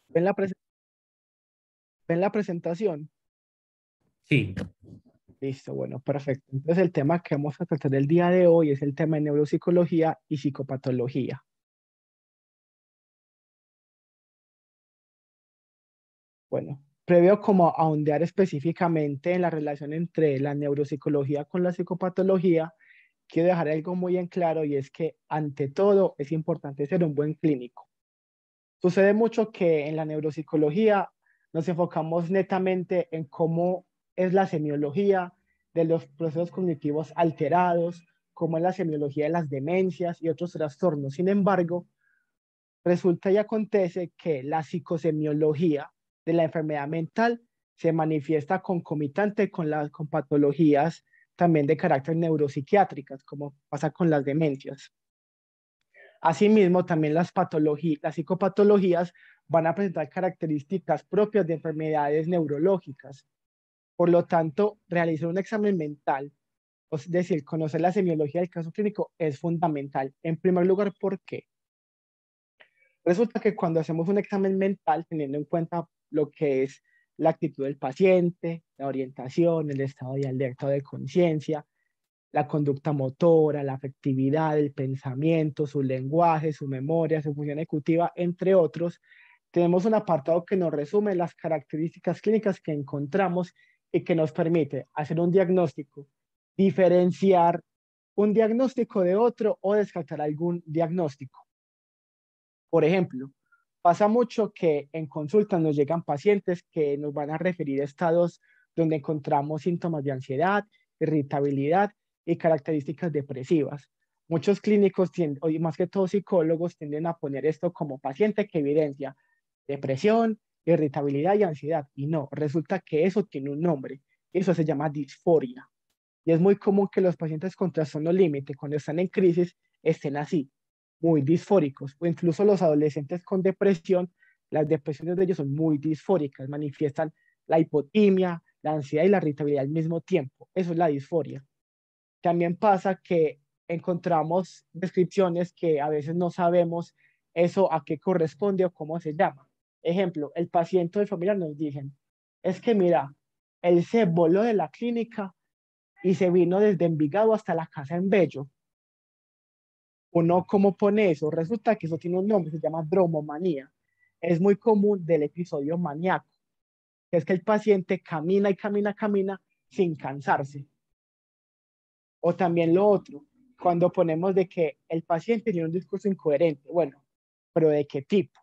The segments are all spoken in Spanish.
¿Ven ven la presentación? Sí, Listo, bueno, perfecto. Entonces el tema que vamos a tratar el día de hoy es el tema de neuropsicología y psicopatología. Bueno, previo como a ahondar específicamente en la relación entre la neuropsicología con la psicopatología, quiero dejar algo muy en claro y es que ante todo es importante ser un buen clínico. Sucede mucho que en la neuropsicología nos enfocamos netamente en cómo es la semiología de los procesos cognitivos alterados, cómo es la semiología de las demencias y otros trastornos. Sin embargo, resulta y acontece que la psicosemiología de la enfermedad mental se manifiesta concomitante con patologías también de carácter neuropsiquiátricas, como pasa con las demencias. Asimismo, también las psicopatologías van a presentar características propias de enfermedades neurológicas. Por lo tanto, realizar un examen mental, es decir, conocer la semiología del caso clínico, es fundamental. En primer lugar, ¿por qué? Resulta que cuando hacemos un examen mental, teniendo en cuenta lo que es la actitud del paciente, la orientación, el estado de alerta o de conciencia, la conducta motora, la afectividad, el pensamiento, su lenguaje, su memoria, su función ejecutiva, entre otros, tenemos un apartado que nos resume las características clínicas que encontramos y que nos permite hacer un diagnóstico, diferenciar un diagnóstico de otro o descartar algún diagnóstico. Por ejemplo, pasa mucho que en consulta nos llegan pacientes que nos van a referir estados donde encontramos síntomas de ansiedad, irritabilidad y características depresivas. Muchos clínicos, y más que todos psicólogos, tienden a poner esto como paciente que evidencia depresión, irritabilidad y ansiedad. Y no, resulta que eso tiene un nombre. Eso se llama disforia. Y es muy común que los pacientes con trastorno límite, cuando están en crisis, estén así, muy disfóricos, o incluso los adolescentes con depresión, las depresiones de ellos son muy disfóricas, manifiestan la hipotimia, la ansiedad y la irritabilidad al mismo tiempo. Eso es la disforia. También pasa que encontramos descripciones que a veces no sabemos eso a qué corresponde o cómo se llama. Ejemplo, el paciente o el familiar nos dicen, es que mira, él se voló de la clínica y se vino desde Envigado hasta la casa en Bello. Uno, ¿cómo pone eso? Resulta que eso tiene un nombre, se llama dromomanía. Es muy común del episodio maníaco, que es que el paciente camina y camina, camina sin cansarse. O también lo otro, cuando ponemos de que el paciente tiene un discurso incoherente. Bueno, pero ¿de qué tipo?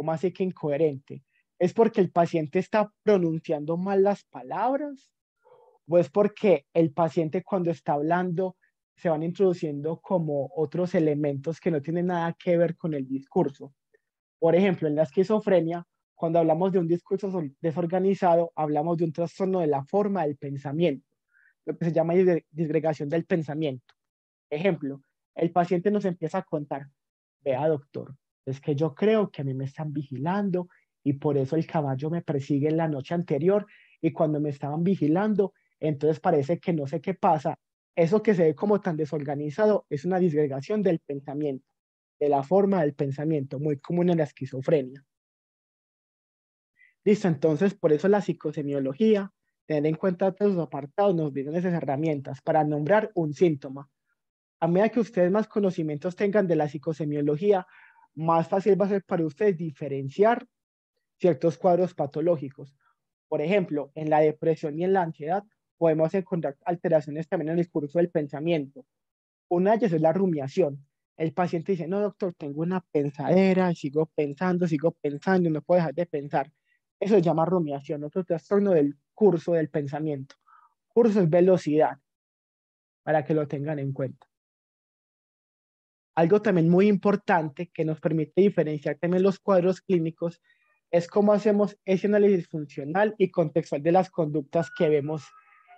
¿Cómo así que incoherente? ¿Es porque el paciente está pronunciando mal las palabras? ¿O es porque el paciente cuando está hablando se van introduciendo como otros elementos que no tienen nada que ver con el discurso? Por ejemplo, en la esquizofrenia, cuando hablamos de un discurso desorganizado, hablamos de un trastorno de la forma del pensamiento, lo que se llama disgregación del pensamiento. Ejemplo, el paciente nos empieza a contar, vea doctor, es que yo creo que a mí me están vigilando y por eso el caballo me persigue en la noche anterior y cuando me estaban vigilando, entonces parece que no sé qué pasa. Eso que se ve como tan desorganizado es una disgregación del pensamiento, de la forma del pensamiento, muy común en la esquizofrenia. Listo, entonces por eso la psicosemiología, tener en cuenta todos los apartados, nos brindan esas herramientas para nombrar un síntoma. A medida que ustedes más conocimientos tengan de la psicosemiología, más fácil va a ser para ustedes diferenciar ciertos cuadros patológicos. Por ejemplo, en la depresión y en la ansiedad podemos encontrar alteraciones también en el curso del pensamiento. Una de ellas es la rumiación. El paciente dice, no, doctor, tengo una pensadera, sigo pensando, no puedo dejar de pensar. Eso se llama rumiación, otro trastorno del curso del pensamiento. Curso es velocidad, para que lo tengan en cuenta. Algo también muy importante que nos permite diferenciar también los cuadros clínicos es cómo hacemos ese análisis funcional y contextual de las conductas que vemos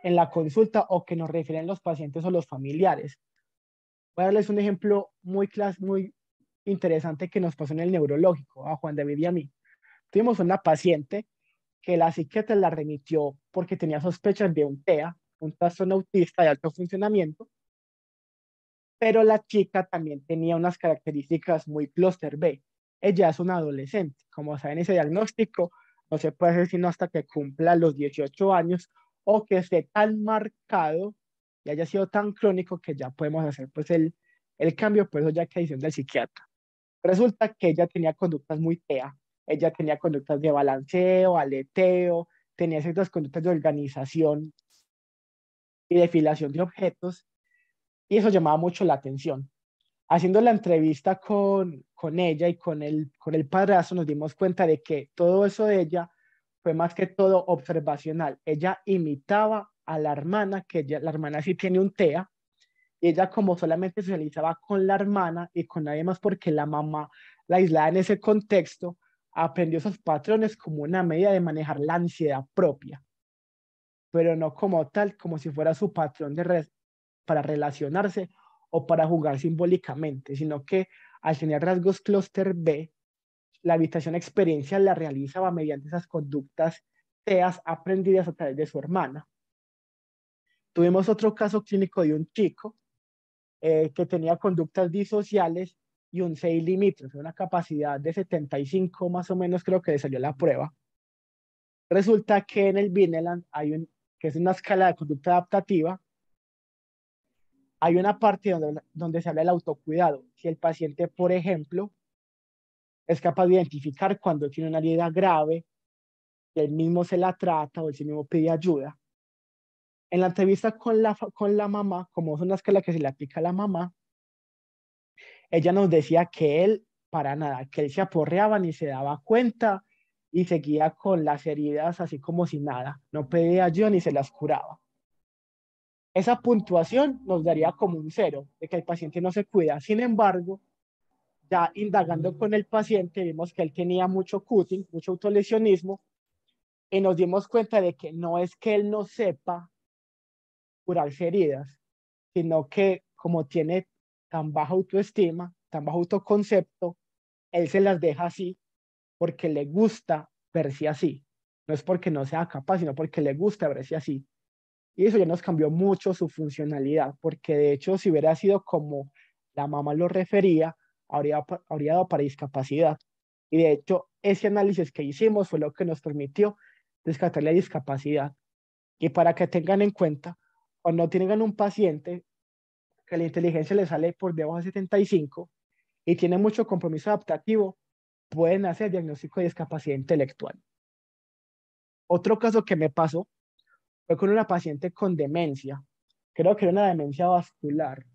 en la consulta o que nos refieren los pacientes o los familiares. Voy a darles un ejemplo muy interesante que nos pasó en el neurológico, a Juan David y a mí. Tuvimos una paciente que la psiquiatra la remitió porque tenía sospechas de un TEA, un trastorno autista de alto funcionamiento, pero la chica también tenía unas características muy clúster B. ella es una adolescente. Como saben, ese diagnóstico no se puede hacer sino hasta que cumpla los 18 años o que esté tan marcado y haya sido tan crónico que ya podemos hacer pues el cambio, por eso ya que decisión del psiquiatra. Resulta que ella tenía conductas muy TEA, ella tenía conductas de balanceo, aleteo, tenía ciertas conductas de organización y de filación de objetos, y eso llamaba mucho la atención. Haciendo la entrevista con ella y con el padrastro, nos dimos cuenta de que todo eso de ella fue más que todo observacional. Ella imitaba a la hermana, que ella, la hermana sí tiene un TEA, y ella como solamente socializaba con la hermana y con nadie más porque la mamá la aislaba en ese contexto, aprendió esos patrones como una medida de manejar la ansiedad propia, pero no como tal, como si fuera su patrón para relacionarse o para jugar simbólicamente, sino que al tener rasgos clúster B, la habitación experiencial la realizaba mediante esas conductas TEAs aprendidas a través de su hermana. Tuvimos otro caso clínico de un chico que tenía conductas disociales y un CI limítrofe, una capacidad de 75 más o menos, creo que le salió la prueba. Resulta que en el Vineland que es una escala de conducta adaptativa, hay una parte donde se habla del autocuidado. Si el paciente, por ejemplo, es capaz de identificar cuando tiene una herida grave, que él mismo se la trata o él sí mismo pide ayuda. En la entrevista con la mamá, como es una escala que se le aplica a la mamá, ella nos decía que él, para nada, que él se aporreaba ni se daba cuenta y seguía con las heridas así como si nada, no pedía ayuda ni se las curaba. Esa puntuación nos daría como un cero, de que el paciente no se cuida. Sin embargo, ya indagando con el paciente, vimos que él tenía mucho cutting, mucho autolesionismo, y nos dimos cuenta de que no es que él no sepa curarse heridas, sino que como tiene tan baja autoestima, tan bajo autoconcepto, él se las deja así porque le gusta verse así. No es porque no sea capaz, sino porque le gusta verse así. Y eso ya nos cambió mucho su funcionalidad, porque de hecho si hubiera sido como la mamá lo refería, habría dado para discapacidad. Y de hecho ese análisis que hicimos fue lo que nos permitió descartar la discapacidad. Y para que tengan en cuenta, cuando tengan un paciente que la inteligencia le sale por debajo de 75 y tiene mucho compromiso adaptativo, pueden hacer diagnóstico de discapacidad intelectual. Otro caso que me pasó fue con una paciente con demencia, creo que era una demencia vascular.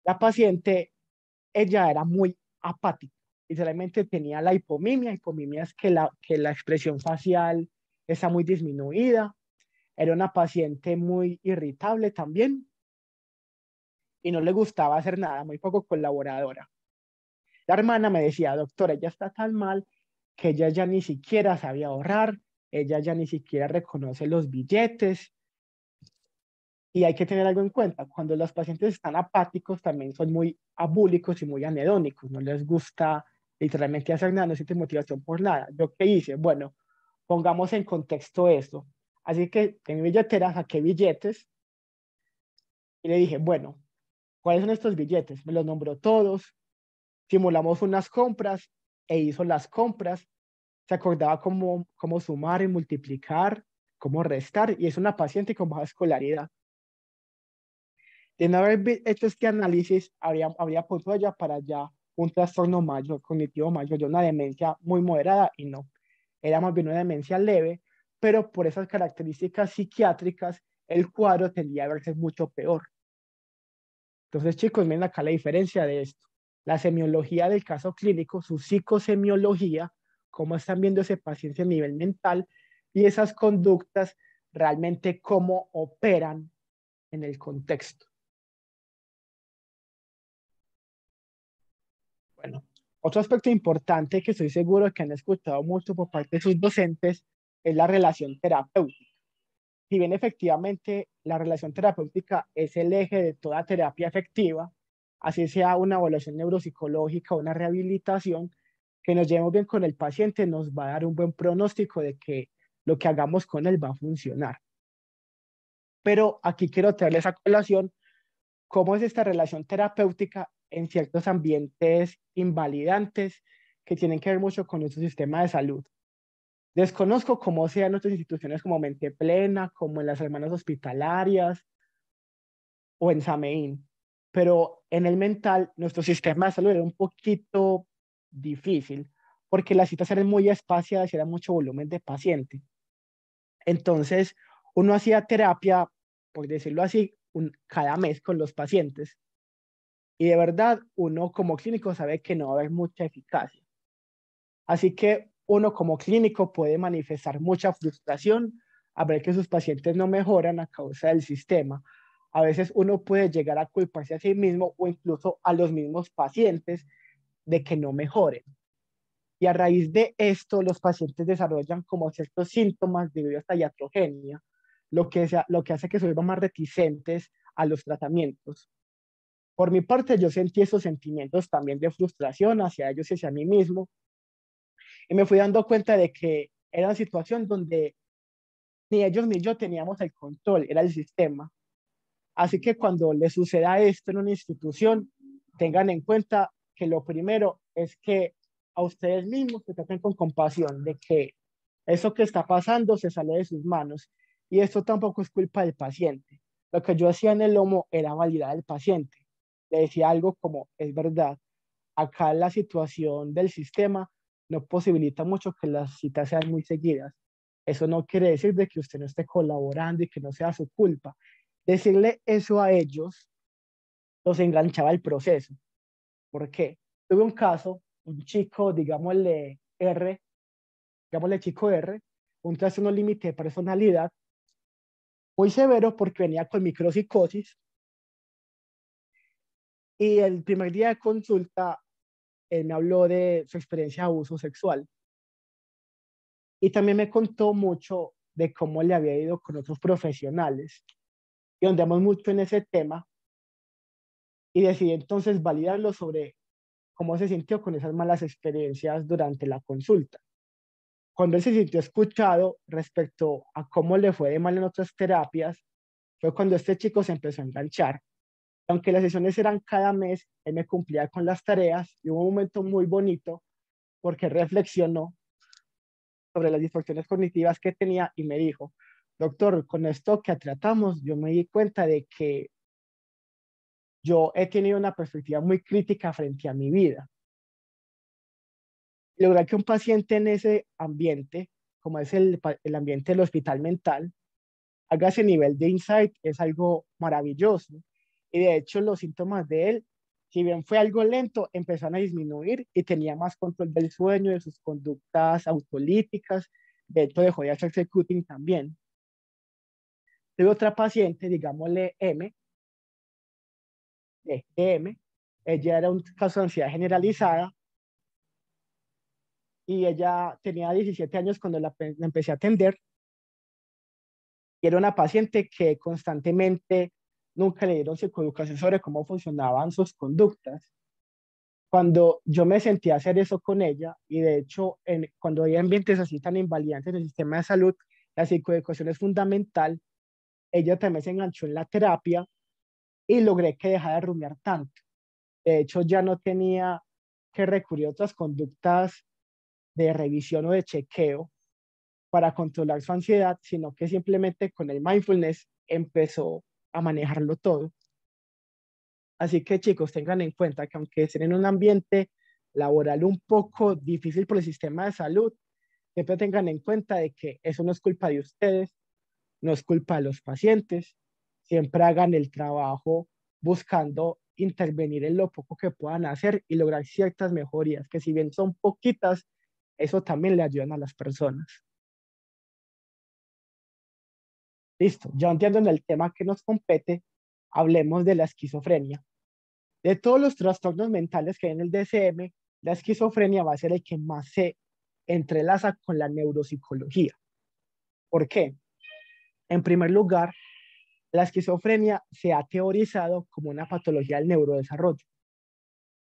La paciente, ella era muy apática, literalmente tenía la hipomimia es que la expresión facial está muy disminuida, era una paciente muy irritable también y no le gustaba hacer nada, muy poco colaboradora. La hermana me decía, doctora, ella está tan mal que ella ya ni siquiera sabía ahorrar, ella ya ni siquiera reconoce los billetes. Y hay que tener algo en cuenta, cuando los pacientes están apáticos también son muy abúlicos y muy anedónicos, no les gusta literalmente hacer nada, no sienten motivación por nada. ¿Yo qué hice? Bueno, pongamos en contexto esto. Así que en mi billetera saqué billetes y le dije, bueno, ¿cuáles son estos billetes? Me los nombró todos, simulamos unas compras e hizo las compras, se acordaba cómo sumar y multiplicar, cómo restar, y es una paciente con baja escolaridad. De no haber hecho este análisis, habría punto ya para ya un trastorno mayor, cognitivo mayor, de una demencia muy moderada y no. Era más bien una demencia leve, pero por esas características psiquiátricas, el cuadro tendría a verse mucho peor. Entonces, chicos, miren acá la diferencia de esto. La semiología del caso clínico, su psicosemiología, cómo están viendo ese paciente a nivel mental y esas conductas realmente cómo operan en el contexto. Bueno, otro aspecto importante que estoy seguro que han escuchado mucho por parte de sus docentes es la relación terapéutica. Si bien efectivamente la relación terapéutica es el eje de toda terapia efectiva, así sea una evaluación neuropsicológica o una rehabilitación, que nos llevemos bien con el paciente nos va a dar un buen pronóstico de que lo que hagamos con él va a funcionar. Pero aquí quiero traerles a colación cómo es esta relación terapéutica en ciertos ambientes invalidantes que tienen que ver mucho con nuestro sistema de salud. Desconozco cómo sean nuestras instituciones como Mente Plena, como en las hermanas hospitalarias o en Sameín, pero en el mental nuestro sistema de salud era un poquito difícil porque las citas eran muy espaciadas y era mucho volumen de paciente. Entonces, uno hacía terapia, por decirlo así, cada mes con los pacientes. Y de verdad, uno como clínico sabe que no va a haber mucha eficacia. Así que uno como clínico puede manifestar mucha frustración a ver que sus pacientes no mejoran a causa del sistema. A veces uno puede llegar a culparse a sí mismo o incluso a los mismos pacientes de que no mejoren. Y a raíz de esto, los pacientes desarrollan como ciertos síntomas debido a esta iatrogenia, lo que hace que se vuelvan más reticentes a los tratamientos. Por mi parte, yo sentí esos sentimientos también de frustración hacia ellos y hacia mí mismo, y me fui dando cuenta de que era una situación donde ni ellos ni yo teníamos el control, era el sistema. Así que cuando les suceda esto en una institución, tengan en cuenta que lo primero es que a ustedes mismos se traten con compasión, de que eso que está pasando se sale de sus manos y esto tampoco es culpa del paciente. Lo que yo hacía en el lomo era validar al paciente. Le decía algo como, es verdad, acá la situación del sistema no posibilita mucho que las citas sean muy seguidas. Eso no quiere decir de que usted no esté colaborando y que no sea su culpa. Decirle eso a ellos los enganchaba el proceso. ¿Por qué? Tuve un caso, un chico, digámosle chico R, un trastorno límite de personalidad muy severo porque venía con micropsicosis y el primer día de consulta él me habló de su experiencia de abuso sexual y también me contó mucho de cómo le había ido con otros profesionales y andamos mucho en ese tema y decidí entonces validarlo sobre cómo se sintió con esas malas experiencias durante la consulta. Cuando él se sintió escuchado respecto a cómo le fue de mal en otras terapias, fue cuando este chico se empezó a enganchar. Aunque las sesiones eran cada mes, él me cumplía con las tareas y hubo un momento muy bonito porque reflexionó sobre las disfunciones cognitivas que tenía y me dijo, doctor, con esto que tratamos, yo me di cuenta de que yo he tenido una perspectiva muy crítica frente a mi vida. Lograr que un paciente en ese ambiente, como es el ambiente del hospital mental, haga ese nivel de insight es algo maravilloso. Y de hecho los síntomas de él, si bien fue algo lento, empezaron a disminuir y tenía más control del sueño, de sus conductas autolíticas, de hecho dejó de hacer executing también. Tuve otra paciente, digámosle M, ella era un caso de ansiedad generalizada y ella tenía 17 años cuando la empecé a atender y era una paciente que constantemente nunca le dieron psicoeducación sobre cómo funcionaban sus conductas. Cuando yo me sentí a hacer eso con ella, y de hecho, cuando hay ambientes así tan invalidantes en el sistema de salud, la psicoeducación es fundamental, ella también se enganchó en la terapia y logré que dejara de rumiar tanto. De hecho, ya no tenía que recurrir a otras conductas de revisión o de chequeo para controlar su ansiedad, sino que simplemente con el mindfulness empezó a manejarlo todo. Así que chicos, tengan en cuenta que aunque estén en un ambiente laboral un poco difícil por el sistema de salud, siempre tengan en cuenta de que eso no es culpa de ustedes, no es culpa de los pacientes, siempre hagan el trabajo buscando intervenir en lo poco que puedan hacer y lograr ciertas mejorías, que si bien son poquitas, eso también le ayudan a las personas. Listo, ya entiendo en el tema que nos compete, hablemos de la esquizofrenia. De todos los trastornos mentales que hay en el DSM, la esquizofrenia va a ser el que más se entrelaza con la neuropsicología. ¿Por qué? En primer lugar, la esquizofrenia se ha teorizado como una patología del neurodesarrollo.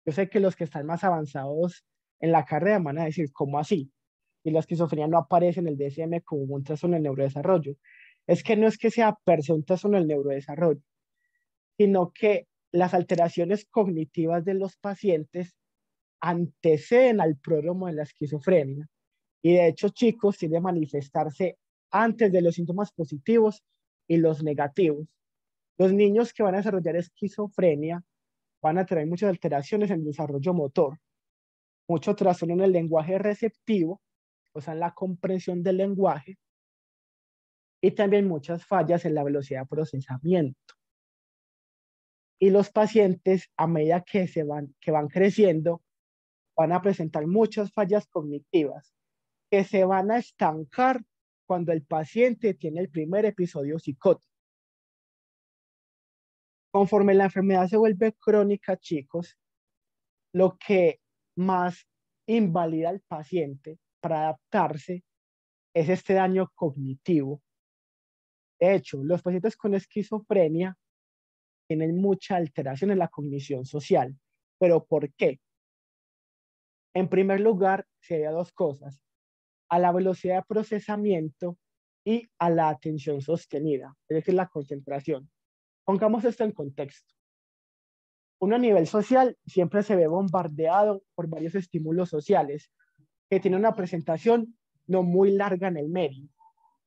Yo sé que los que están más avanzados en la carrera van a decir, ¿cómo así? Y la esquizofrenia no aparece en el DSM como un trastorno del neurodesarrollo. Es que no es que sea per se un trastorno del neurodesarrollo, sino que las alteraciones cognitivas de los pacientes anteceden al pródromo de la esquizofrenia. Y de hecho, chicos, tiende a manifestarse antes de los síntomas positivos y los negativos. Los niños que van a desarrollar esquizofrenia van a tener muchas alteraciones en el desarrollo motor, mucho trastorno en el lenguaje receptivo, o sea, en la comprensión del lenguaje, y también muchas fallas en la velocidad de procesamiento. Y los pacientes, a medida que van creciendo, van a presentar muchas fallas cognitivas que se van a estancar cuando el paciente tiene el primer episodio psicótico. Conforme la enfermedad se vuelve crónica, chicos, lo que más invalida al paciente para adaptarse es este daño cognitivo. De hecho, los pacientes con esquizofrenia tienen mucha alteración en la cognición social. ¿Pero por qué? En primer lugar, se debe a dos cosas: a la velocidad de procesamiento y a la atención sostenida, es decir, la concentración. Pongamos esto en contexto. Uno a nivel social siempre se ve bombardeado por varios estímulos sociales que tienen una presentación no muy larga en el medio.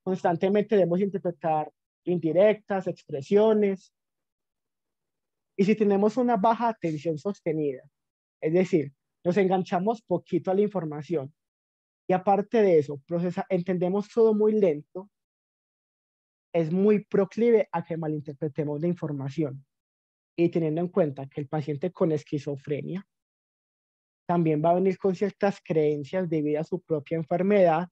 Constantemente debemos interpretar indirectas, expresiones, y si tenemos una baja atención sostenida, es decir, nos enganchamos poquito a la información y aparte de eso, entendemos todo muy lento, es muy proclive a que malinterpretemos la información. Y teniendo en cuenta que el paciente con esquizofrenia también va a venir con ciertas creencias debido a su propia enfermedad,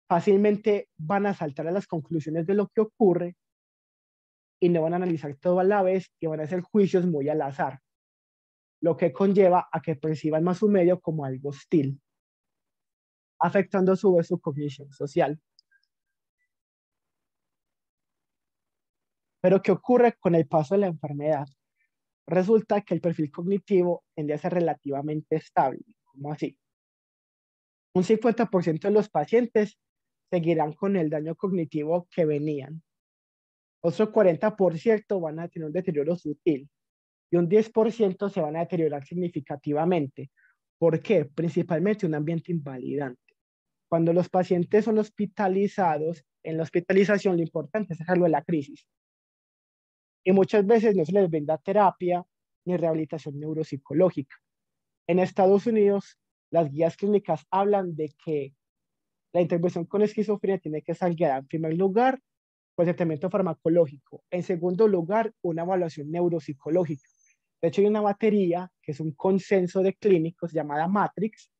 fácilmente van a saltar a las conclusiones de lo que ocurre y no van a analizar todo a la vez y van a hacer juicios muy al azar, lo que conlleva a que perciban más su medio como algo hostil, afectando a su vez su cognición social. Pero ¿qué ocurre con el paso de la enfermedad? Resulta que el perfil cognitivo tiende a ser relativamente estable. ¿Cómo así? Un 50% de los pacientes seguirán con el daño cognitivo que venían. Otro 40% van a tener un deterioro sutil y un 10% se van a deteriorar significativamente. ¿Por qué? Principalmente un ambiente invalidante. Cuando los pacientes son hospitalizados, en la hospitalización lo importante es sacarlo de la crisis. Y muchas veces no se les brinda terapia ni rehabilitación neuropsicológica. En Estados Unidos, las guías clínicas hablan de que la intervención con esquizofrenia tiene que estar guiada en primer lugar por el tratamiento farmacológico, en segundo lugar una evaluación neuropsicológica. De hecho, hay una batería que es un consenso de clínicos llamada Matrix,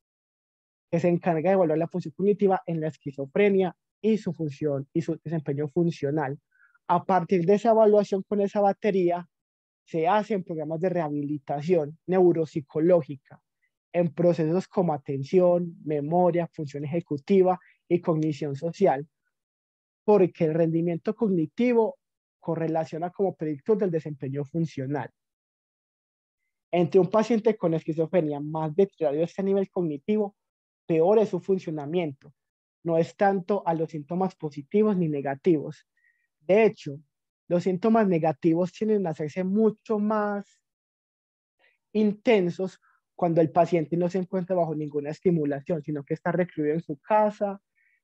que se encarga de evaluar la función cognitiva en la esquizofrenia y su función y su desempeño funcional. A partir de esa evaluación con esa batería, se hacen programas de rehabilitación neuropsicológica en procesos como atención, memoria, función ejecutiva y cognición social, porque el rendimiento cognitivo correlaciona como predictor del desempeño funcional. Entre un paciente con esquizofrenia más deteriorado este nivel cognitivo, peor es su funcionamiento. No es tanto a los síntomas positivos ni negativos. De hecho, los síntomas negativos tienden a hacerse mucho más intensos cuando el paciente no se encuentra bajo ninguna estimulación, sino que está recluido en su casa,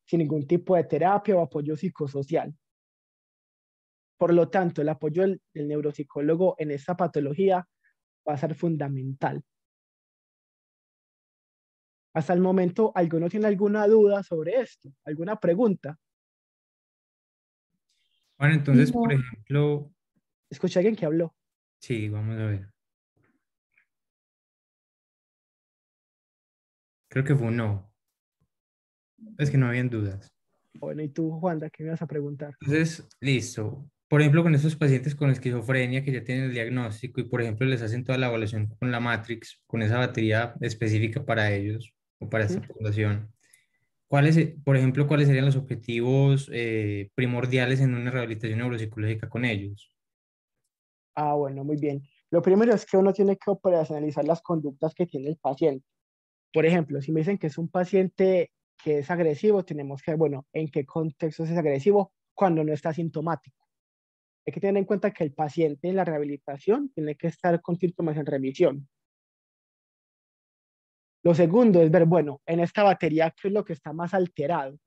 sin ningún tipo de terapia o apoyo psicosocial. Por lo tanto, el apoyo del neuropsicólogo en esta patología va a ser fundamental. Hasta el momento, ¿alguno tiene alguna duda sobre esto? ¿Alguna pregunta? Bueno, entonces, por No. ejemplo, Escuché a alguien que habló. sí, vamos a ver. Creo que fue un no. Es que no habían dudas. Bueno, ¿y tú, Juanda, qué me vas a preguntar? Entonces, listo. Por ejemplo, con esos pacientes con esquizofrenia que ya tienen el diagnóstico y, por ejemplo, les hacen toda la evaluación con la Matrix, con esa batería específica para ellos o para esta ¿Mm? población, por ejemplo, cuáles serían los objetivos primordiales en una rehabilitación neuropsicológica con ellos? Ah, bueno, muy bien. Lo primero es que uno tiene que operacionalizar las conductas que tiene el paciente. Por ejemplo, si me dicen que es un paciente que es agresivo, tenemos que, bueno, ¿en qué contexto es agresivo? Cuando no está sintomático. Hay que tener en cuenta que el paciente en la rehabilitación tiene que estar con síntomas en remisión. Lo segundo es ver, bueno, en esta batería, ¿qué es lo que está más alterado?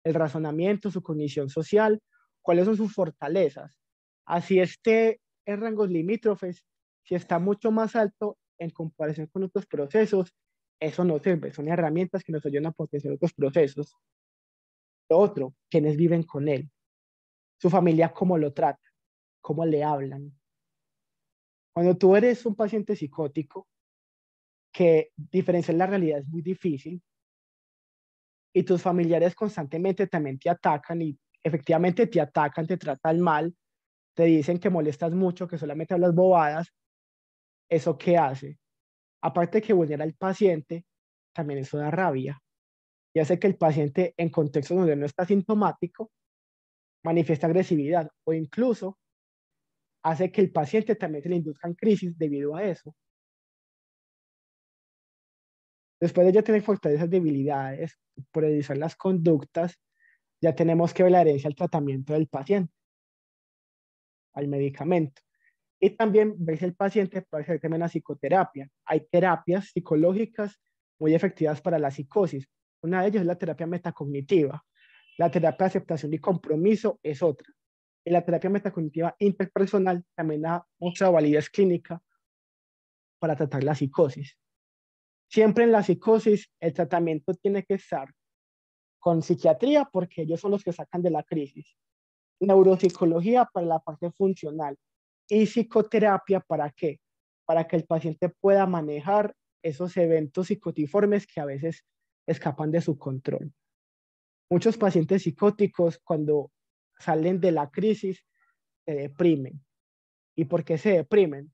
El razonamiento, su cognición social, cuáles son sus fortalezas. Así esté en rangos limítrofes, si está mucho más alto en comparación con otros procesos, eso no sirve, son herramientas que nos ayudan a potenciar otros procesos. Lo otro, quienes viven con él, su familia, cómo lo trata, cómo le hablan. Cuando tú eres un paciente psicótico, que diferenciar la realidad es muy difícil, y tus familiares constantemente también te atacan y efectivamente te atacan, te tratan mal, te dicen que molestas mucho, que solamente hablas bobadas, ¿eso qué hace? Aparte de que vulnera al paciente, también eso da rabia y hace que el paciente en contextos donde no está sintomático manifieste agresividad o incluso hace que el paciente también se le induzca en crisis debido a eso. Después de ya tener fortalezas, debilidades, priorizar las conductas, ya tenemos que ver la herencia al tratamiento del paciente, al medicamento. Y también ver si el paciente puede hacer también la psicoterapia. Hay terapias psicológicas muy efectivas para la psicosis. Una de ellas es la terapia metacognitiva. La terapia de aceptación y compromiso es otra. Y la terapia metacognitiva interpersonal también ha mostrado validez clínica para tratar la psicosis. Siempre en la psicosis el tratamiento tiene que estar con psiquiatría porque ellos son los que sacan de la crisis, neuropsicología para la parte funcional y psicoterapia para qué? Para que el paciente pueda manejar esos eventos psicotiformes que a veces escapan de su control. Muchos pacientes psicóticos cuando salen de la crisis se deprimen. ¿Y por qué se deprimen?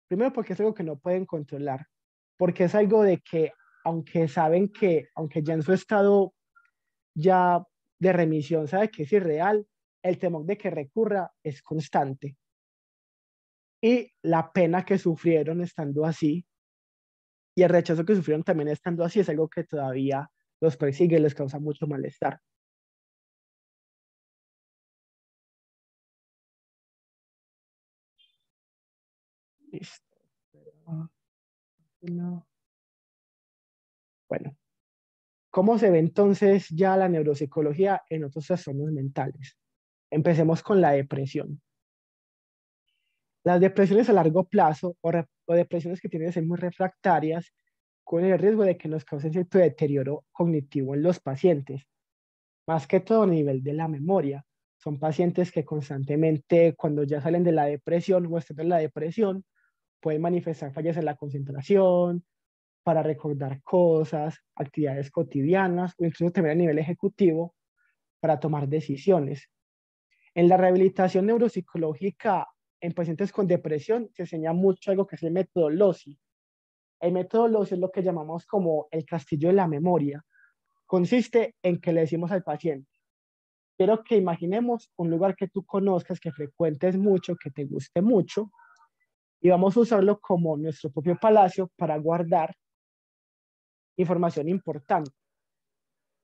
Primero porque es algo que no pueden controlar, porque es algo de que aunque saben que, aunque ya en su estado ya de remisión sabe que es irreal, el temor de que recurra es constante. Y la pena que sufrieron estando así y el rechazo que sufrieron también estando así es algo que todavía los persigue y les causa mucho malestar. Listo. Bueno, ¿cómo se ve entonces ya la neuropsicología en otros trastornos mentales? Empecemos con la depresión. Las depresiones a largo plazo o depresiones que tienen que ser muy refractarias con el riesgo de que nos causen cierto deterioro cognitivo en los pacientes, más que todo a nivel de la memoria. Son pacientes que constantemente, cuando ya salen de la depresión o están en la depresión, pueden manifestar fallas en la concentración, para recordar cosas, actividades cotidianas o incluso también a nivel ejecutivo para tomar decisiones. En la rehabilitación neuropsicológica en pacientes con depresión se enseña mucho algo que es el método LOSI. El método LOSI es lo que llamamos como el castillo de la memoria. Consiste en que le decimos al paciente, quiero que imaginemos un lugar que tú conozcas, que frecuentes mucho, que te guste mucho, y vamos a usarlo como nuestro propio palacio para guardar información importante.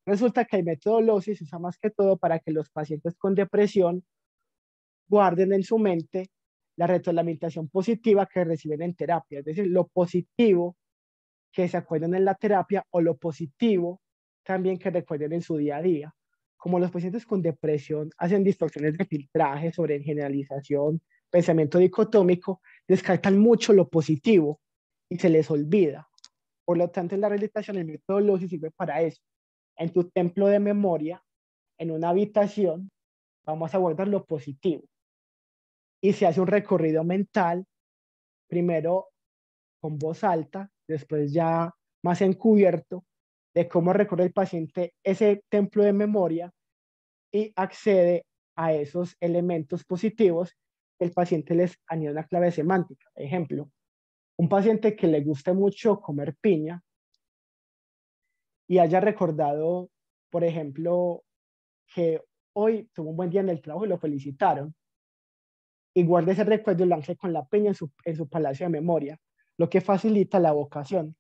Resulta que el método LOSI se usa más que todo para que los pacientes con depresión guarden en su mente la retroalimentación positiva que reciben en terapia, es decir, lo positivo que se acuerdan en la terapia o lo positivo también que recuerden en su día a día. Como los pacientes con depresión hacen distorsiones de filtraje sobre generalización, pensamiento dicotómico, descartan mucho lo positivo y se les olvida. Por lo tanto, en la rehabilitación el método LOSI sirve para eso. En tu templo de memoria, en una habitación, vamos a guardar lo positivo. Y se hace un recorrido mental, primero con voz alta, después ya más encubierto, de cómo recorre el paciente ese templo de memoria y accede a esos elementos positivos que el paciente les añade una clave semántica. Ejemplo, un paciente que le guste mucho comer piña y haya recordado, por ejemplo, que hoy tuvo un buen día en el trabajo y lo felicitaron, y guarde ese recuerdo y lo ancla con la peña en su palacio de memoria, lo que facilita la vocación.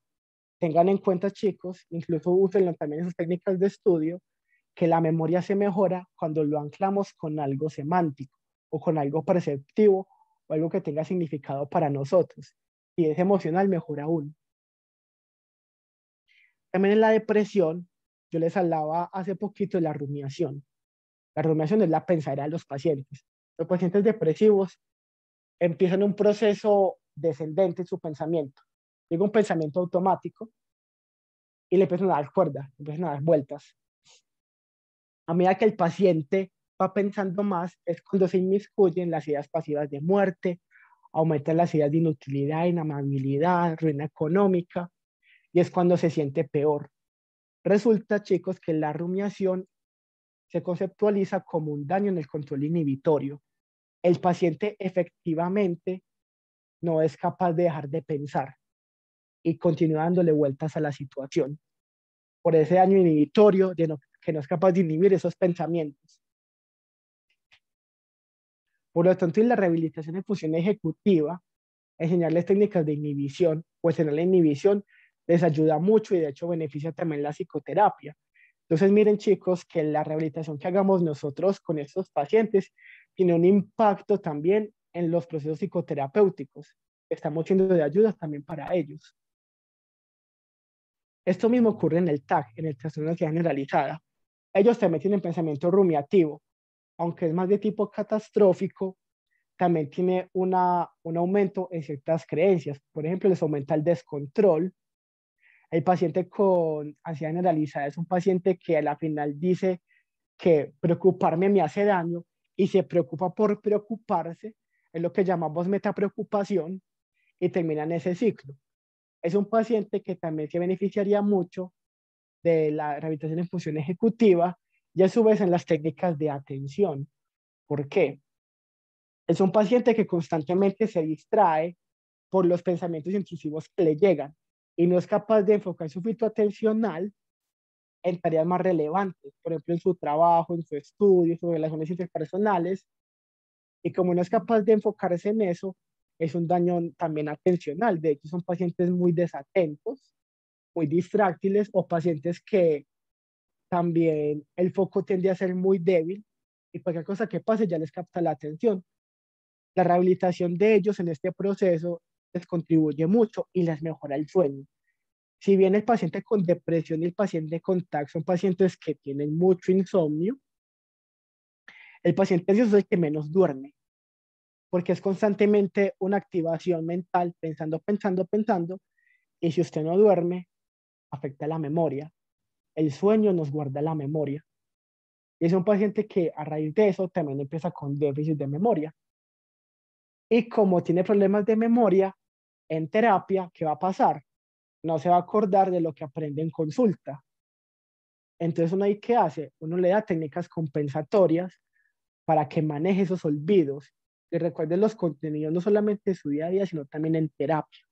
Tengan en cuenta, chicos, incluso usen también esas técnicas de estudio, que la memoria se mejora cuando lo anclamos con algo semántico o con algo perceptivo o algo que tenga significado para nosotros. Y es emocional, mejor aún. También en la depresión, yo les hablaba hace poquito de la rumiación. La rumiación es la pensadera de los pacientes. Los pacientes depresivos empiezan un proceso descendente en su pensamiento. Llega un pensamiento automático y le empiezan a dar cuerda, le empiezan a dar vueltas. A medida que el paciente va pensando más, es cuando se inmiscuyen las ideas pasivas de muerte, aumentan las ideas de inutilidad, inamabilidad, ruina económica, y es cuando se siente peor. Resulta, chicos, que la rumiación se conceptualiza como un daño en el control inhibitorio. El paciente efectivamente no es capaz de dejar de pensar y continúa dándole vueltas a la situación por ese daño inhibitorio que no es capaz de inhibir esos pensamientos. Por lo tanto, en la rehabilitación en función ejecutiva, enseñarles técnicas de inhibición, pues en la inhibición les ayuda mucho y de hecho beneficia también la psicoterapia. Entonces, miren chicos, que la rehabilitación que hagamos nosotros con estos pacientes tiene un impacto también en los procesos psicoterapéuticos. Estamos siendo de ayuda también para ellos. Esto mismo ocurre en el TAG, en el trastorno de ansiedad generalizada. Ellos también tienen pensamiento rumiativo, aunque es más de tipo catastrófico, también tiene un aumento en ciertas creencias. Por ejemplo, les aumenta el descontrol. El paciente con ansiedad generalizada es un paciente que a la final dice que preocuparme me hace daño y se preocupa por preocuparse, es lo que llamamos metapreocupación, y termina en ese ciclo. Es un paciente que también se beneficiaría mucho de la rehabilitación en función ejecutiva y a su vez en las técnicas de atención. ¿Por qué? Es un paciente que constantemente se distrae por los pensamientos intrusivos que le llegan y no es capaz de enfocar su filtro atencional en tareas más relevantes, por ejemplo, en su trabajo, en su estudio, en sus relaciones interpersonales, y como no es capaz de enfocarse en eso, es un daño también atencional. De hecho, son pacientes muy desatentos, muy distráctiles o pacientes que también el foco tiende a ser muy débil y cualquier cosa que pase ya les capta la atención. La rehabilitación de ellos en este proceso les contribuye mucho y les mejora el sueño. Si bien el paciente con depresión y el paciente con TAC son pacientes que tienen mucho insomnio, el paciente ansioso es el que menos duerme, porque es constantemente una activación mental, pensando, pensando, pensando, y si usted no duerme, afecta la memoria. El sueño nos guarda la memoria. Y es un paciente que a raíz de eso también empieza con déficit de memoria. Y como tiene problemas de memoria, en terapia, ¿qué va a pasar? No se va a acordar de lo que aprende en consulta. Entonces uno ahí qué hace, uno le da técnicas compensatorias para que maneje esos olvidos y recuerde los contenidos no solamente de su día a día, sino también en terapia.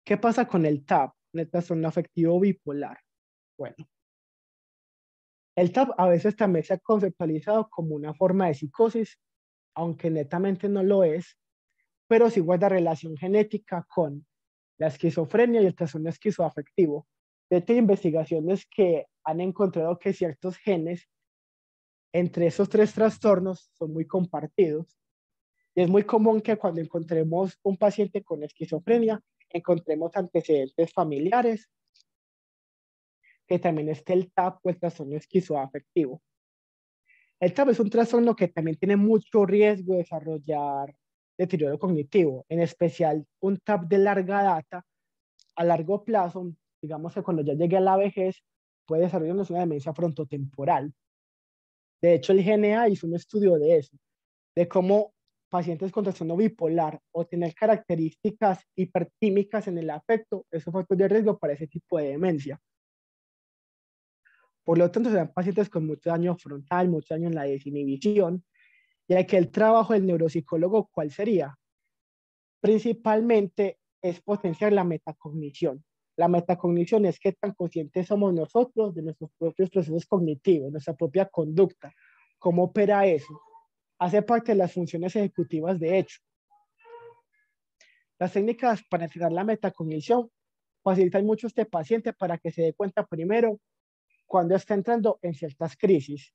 ¿Qué pasa con el TAP, el trastorno afectivo bipolar? Bueno, el TAP a veces también se ha conceptualizado como una forma de psicosis, aunque netamente no lo es, pero sí guarda relación genética con la esquizofrenia y el trastorno esquizoafectivo. De hecho, hay investigaciones que han encontrado que ciertos genes entre esos tres trastornos son muy compartidos. Y es muy común que cuando encontremos un paciente con esquizofrenia, encontremos antecedentes familiares, que también esté el TAP o el trastorno esquizoafectivo. El TAP es un trastorno que también tiene mucho riesgo de desarrollar deterioro cognitivo, en especial un TAP de larga data, a largo plazo, digamos que cuando ya llegue a la vejez, puede desarrollarnos una demencia frontotemporal. De hecho, el GNA hizo un estudio de eso, de cómo pacientes con trastorno bipolar o tener características hipertímicas en el afecto es un factor de riesgo para ese tipo de demencia. Por lo tanto, serán pacientes con mucho daño frontal, mucho daño en la desinhibición, y aquí el trabajo del neuropsicólogo, ¿cuál sería? Principalmente es potenciar la metacognición. La metacognición es qué tan conscientes somos nosotros de nuestros propios procesos cognitivos, nuestra propia conducta, cómo opera eso. Hace parte de las funciones ejecutivas de hecho. Las técnicas para entrenar la metacognición facilitan mucho a este paciente para que se dé cuenta primero cuando está entrando en ciertas crisis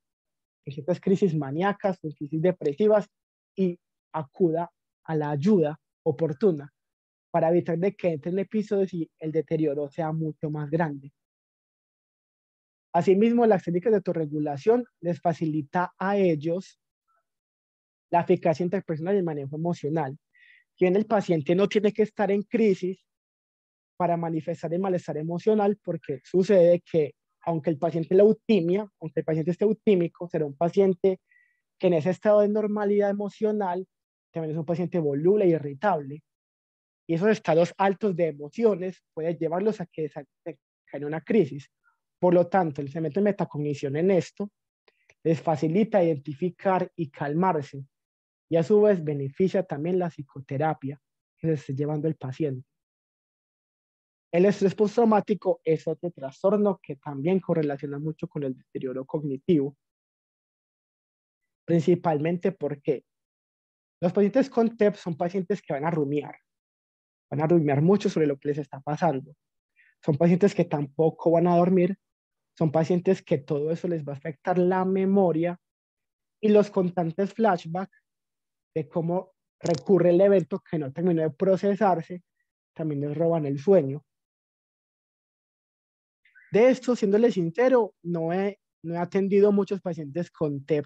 maníacas, en crisis depresivas y acuda a la ayuda oportuna. para evitar de que entren episodios y el deterioro sea mucho más grande. Asimismo, las técnicas de autorregulación les facilita a ellos la eficacia interpersonal y el manejo emocional. Quien el paciente no tiene que estar en crisis para manifestar el malestar emocional, porque sucede que aunque el paciente la eutimia, aunque el paciente esté eutímico, será un paciente que en ese estado de normalidad emocional también es un paciente voluble e irritable. Y esos estados altos de emociones pueden llevarlos a que caigan en una crisis. Por lo tanto, el cemento de metacognición en esto les facilita identificar y calmarse, y a su vez beneficia también la psicoterapia que se esté llevando el paciente. El estrés postraumático es otro trastorno que también correlaciona mucho con el deterioro cognitivo, principalmente porque los pacientes con TEP son pacientes que van a rumiar mucho sobre lo que les está pasando. Son pacientes que tampoco van a dormir, son pacientes que todo eso les va a afectar la memoria y los constantes flashbacks de cómo recurre el evento que no terminó de procesarse, también les roban el sueño. De esto, siéndole sincero, no he atendido muchos pacientes con TEP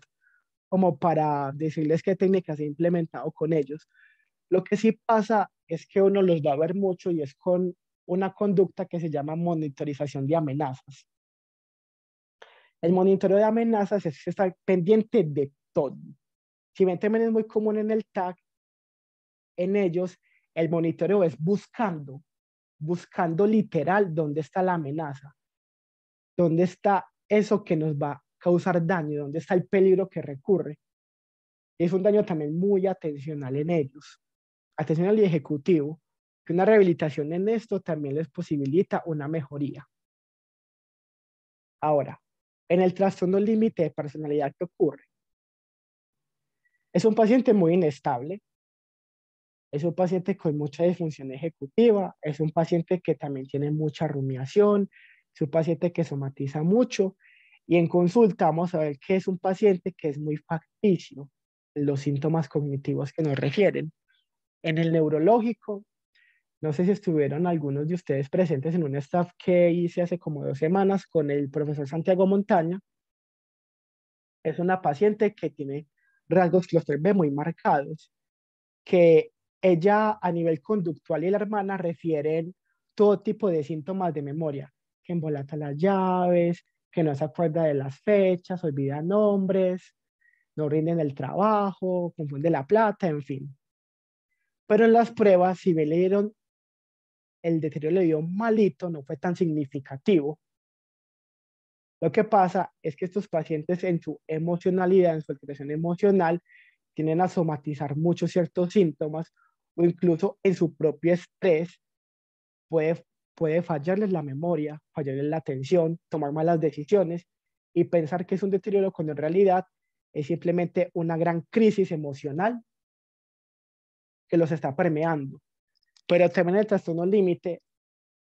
como para decirles qué técnicas he implementado con ellos. Lo que sí pasa es que uno los va a ver mucho y es con una conducta que se llama monitorización de amenazas. El monitoreo de amenazas es estar pendiente de todo. Si bien también es muy común en el TAC, en ellos el monitoreo es buscando literal dónde está la amenaza, dónde está eso que nos va a causar daño, dónde está el peligro que recurre. Es un daño también muy atencional en ellos, atencional y ejecutivo, que una rehabilitación en esto también les posibilita una mejoría. Ahora, en el trastorno límite de personalidad que ocurre, es un paciente muy inestable, es un paciente con mucha disfunción ejecutiva, es un paciente que también tiene mucha rumiación, es un paciente que somatiza mucho y en consulta vamos a ver que es un paciente que es muy facticio en los síntomas cognitivos que nos refieren. En el neurológico, no sé si estuvieron algunos de ustedes presentes en un staff que hice hace como 2 semanas con el profesor Santiago Montaña. Es una paciente que tiene rasgos clúster B muy marcados, que ella a nivel conductual y la hermana refieren todo tipo de síntomas de memoria, que embolata las llaves, que no se acuerda de las fechas, olvida nombres, no rinde en el trabajo, confunde la plata, en fin. Pero en las pruebas, si bien le dieron el deterioro, le dio malito, no fue tan significativo. Lo que pasa es que estos pacientes en su emocionalidad, en su expresión emocional, tienden a somatizar muchos ciertos síntomas o incluso en su propio estrés puede, puede fallarles la memoria, fallarles la atención, tomar malas decisiones y pensar que es un deterioro cuando en realidad es simplemente una gran crisis emocional que los está permeando. Pero también en el trastorno límite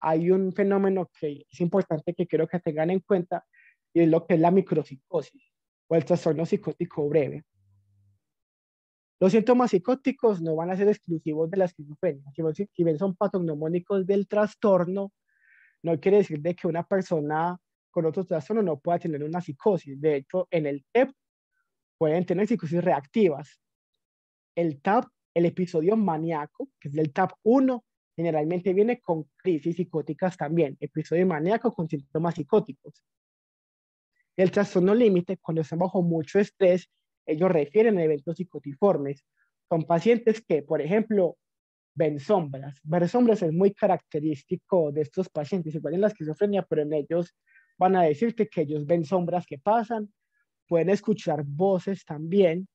hay un fenómeno que es importante que quiero que tengan en cuenta y es lo que es la micropsicosis o el trastorno psicótico breve. Los síntomas psicóticos no van a ser exclusivos de la esquizofrenia. Si bien son patognomónicos del trastorno, no quiere decir de que una persona con otro trastorno no pueda tener una psicosis. De hecho, en el TEP pueden tener psicosis reactivas. El TAP, el episodio maníaco, que es del TAP 1, generalmente viene con crisis psicóticas también, episodio maníaco con síntomas psicóticos. El trastorno límite, cuando están bajo mucho estrés, ellos refieren a eventos psicotiformes. Son pacientes que, por ejemplo, ven sombras. Ver sombras es muy característico de estos pacientes, igual en la esquizofrenia, pero en ellos van a decirte que ellos ven sombras que pasan, pueden escuchar voces también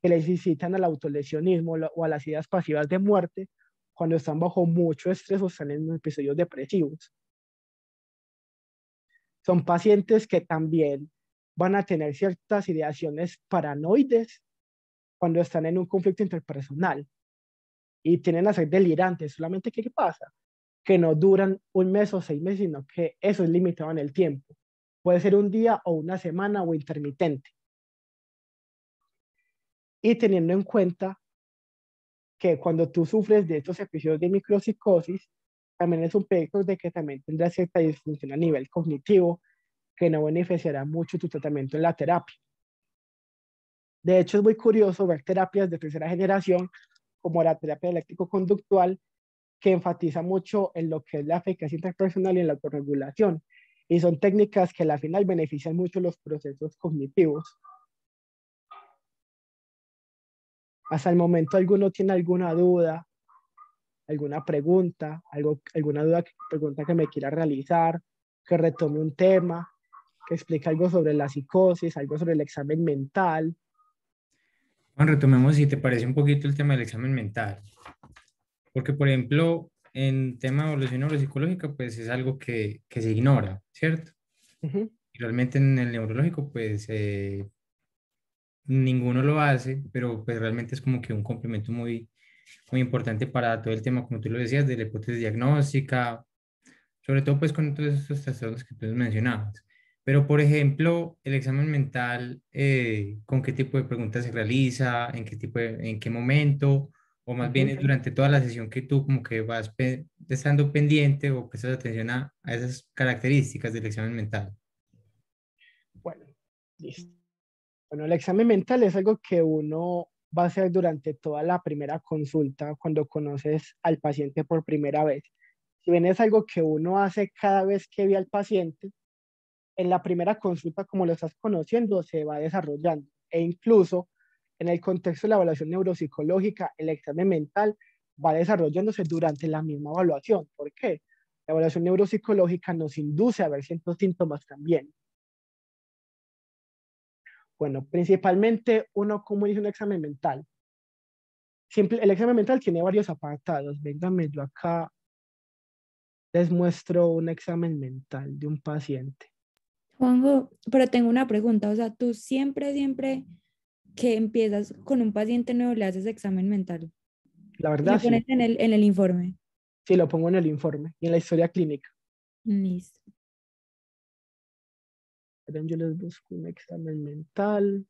que les incitan al autolesionismo o a las ideas pasivas de muerte cuando están bajo mucho estrés o están en episodios depresivos. Son pacientes que también van a tener ciertas ideaciones paranoides cuando están en un conflicto interpersonal y tienen a ser delirantes. Solamente que, ¿qué pasa? Que no duran un mes o 6 meses, sino que eso es limitado en el tiempo. Puede ser un día o una semana o intermitente. Y teniendo en cuenta que cuando tú sufres de estos episodios de micropsicosis, también es un peligro de que también tendrás cierta disfunción a nivel cognitivo que no beneficiará mucho tu tratamiento en la terapia. De hecho, es muy curioso ver terapias de tercera generación, como la terapia eléctrico-conductual, que enfatiza mucho en lo que es la eficacia interpersonal y en la autorregulación. Y son técnicas que al final benefician mucho los procesos cognitivos. Hasta el momento, ¿alguno tiene alguna duda, alguna pregunta, alguna duda, pregunta que me quiera realizar, que retome un tema, que explique algo sobre la psicosis, algo sobre el examen mental? Juan, retomemos si te parece un poquito el tema del examen mental, porque por ejemplo, en tema de evaluación neuropsicológica, pues es algo que se ignora, ¿cierto? Ujú. Y realmente en el neurológico, pues ninguno lo hace, pero pues realmente es como que un complemento muy importante para todo el tema, como tú lo decías, de la hipótesis diagnóstica, sobre todo pues con todos estos trastornos que tú mencionabas. Pero, por ejemplo, el examen mental, ¿con qué tipo de preguntas se realiza? ¿En qué en qué momento? O más bien Ujú. es durante toda la sesión que tú como que vas estando pendiente o prestas atención a esas características del examen mental. Bueno, listo. Bueno, el examen mental es algo que uno va a hacer durante toda la primera consulta cuando conoces al paciente por primera vez. Si bien es algo que uno hace cada vez que ve al paciente, en la primera consulta, como lo estás conociendo, se va desarrollando. E incluso en el contexto de la evaluación neuropsicológica, el examen mental va desarrollándose durante la misma evaluación. ¿Por qué? La evaluación neuropsicológica nos induce a ver ciertos síntomas también. Bueno, principalmente uno, ¿cómo hizo un examen mental? Simple, el examen mental tiene varios apartados. Véngame, yo acá les muestro un examen mental de un paciente. Juanjo, pero tengo una pregunta, o sea, tú siempre que empiezas con un paciente nuevo le haces examen mental La y verdad, lo sí, pones en el informe. sí lo pongo en el informe y en la historia clínica. Listo. Esperen, yo les busco un examen mental.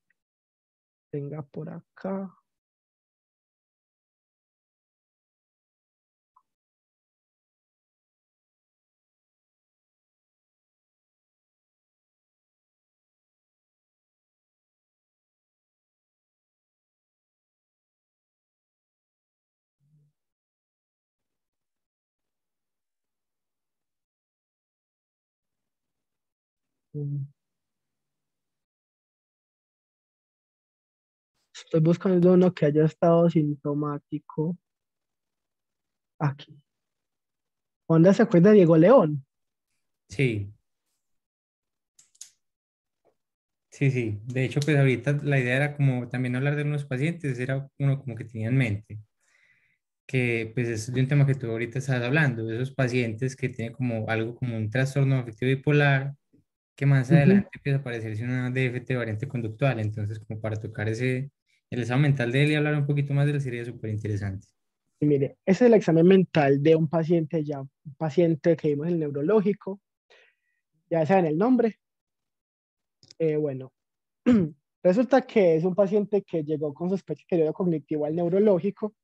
Venga por acá. Mm, Estoy buscando uno que haya estado sintomático aquí. ¿Dónde se acuerda de Diego León? Sí, sí, sí. De hecho, pues ahorita la idea era como también hablar de unos pacientes, era uno como que tenía en mente, que pues es de un tema que tú ahorita estás hablando, de esos pacientes que tienen como algo como un trastorno afectivo bipolar, que más Ujú. adelante empieza a parecerse una DFT variante conductual. Entonces, como para tocar el examen mental de él y hablar un poquito más de él sería súper interesante. Y mire, ese es el examen mental de un paciente ya, un paciente que vimos en el neurológico. Ya saben el nombre. Bueno, resulta que es un paciente que llegó con sospecha de deterioro cognitivo al neurológico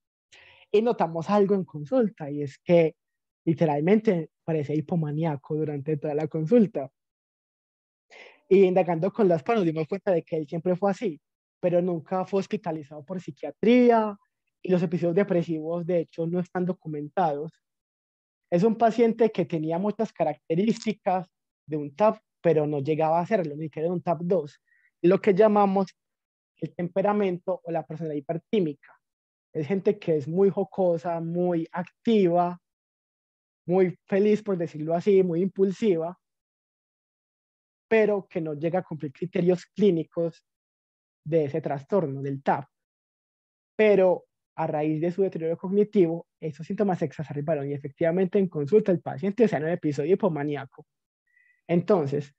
y notamos algo en consulta y es que literalmente parece hipomaníaco durante toda la consulta. Y indagando con las PAN nos dimos cuenta de que él siempre fue así, pero nunca fue hospitalizado por psiquiatría y los episodios depresivos de hecho no están documentados. Es un paciente que tenía muchas características de un TAP, pero no llegaba a hacerlo, ni que de un TAP 2, lo que llamamos el temperamento o la personalidad hipertímica. Es gente que es muy jocosa, muy activa, muy feliz, por decirlo así, muy impulsiva, pero que no llega a cumplir criterios clínicos de ese trastorno, del TAP. Pero a raíz de su deterioro cognitivo, esos síntomas se exacerbaron y efectivamente en consulta el paciente se en un episodio hipomaníaco. Entonces,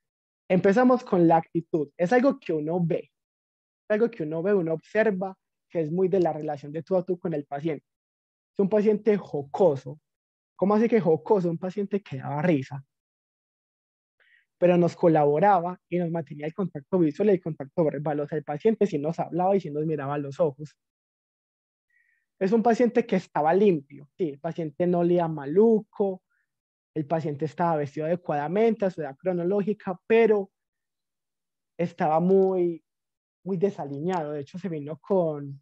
empezamos con la actitud. Es algo que uno ve, es algo que uno ve, uno observa, que es muy de la relación de tú a tú con el paciente. Es un paciente jocoso. ¿Cómo así que jocoso? Un paciente que daba risa, pero nos colaboraba y nos mantenía el contacto visual y el contacto verbal. O sea, el paciente sí nos hablaba y sí nos miraba a los ojos. Es un paciente que estaba limpio, sí, el paciente no olía maluco, el paciente estaba vestido adecuadamente a su edad cronológica, pero estaba muy desaliñado. De hecho, se vino con